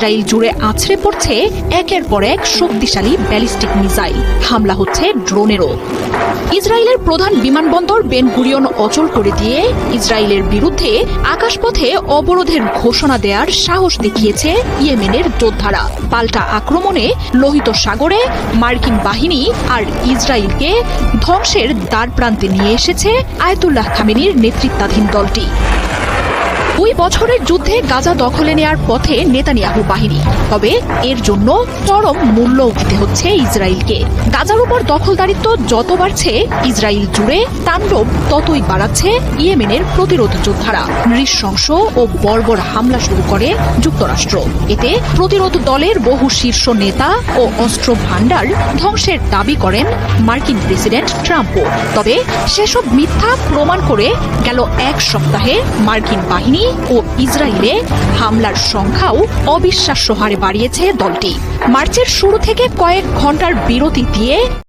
Israel জুড়ে আছড়ে পড়ছে একের পর এক শক্তিশালী ব্যালিস্টিক মিসাইল, হামলা হচ্ছে ড্রোনেরও। ইসরায়েলের প্রধান বিমানবন্দর বেন গুরিয়ন অচল করে দিয়ে ইসরায়েলের বিরুদ্ধে আকাশপথে অবরোধের ঘোষণা দেওয়ার সাহস দেখিয়েছে ইয়েমেনের যোদ্ধারা। পাল্টা আক্রমণে লোহিত সাগরে মার্কিন বাহিনী আর ইসরায়েলকে ধ্বংসের দ্বারপ্রান্তে নিয়ে এসেছে আয়াতুল্লাহ খামেনির নেতৃত্বাধীন দলটি। 2 বছরের যুদ্ধে গাজা দখলে নেয়ার পথে নেতানিয়াহু বাহিনী, তবে এর জন্য চরম মূল্যও দিতে হচ্ছে ইসরায়েলকে। গাজার উপর দখলদারিত্ব যত বাড়ছে, ইসরায়েল জুড়ে তাণ্ডব ততই বাড়াচ্ছে ইয়েমেনের প্রতিরোধ যোদ্ধারা। নৃশংস ও বর্বর হামলা শুরু করে যুক্তরাষ্ট্র। এতে প্রতিরোধ দলের বহু শীর্ষ নেতা ও অস্ত্র ভাণ্ডার ধ্বংসের দাবি করেন মার্কিন প্রেসিডেন্ট ট্রাম্পও। তবে সেসব মিথ্যা প্রমাণ করে গেল 1 সপ্তাহে মার্কিন বাহিনী ও ইসরায়েলে হামলার সংখ্যাও অবিশ্বাস্য হারে বাড়িয়েছে দলটি। মার্চের শুরু থেকে কয়েক ঘন্টার বিরতি দিয়ে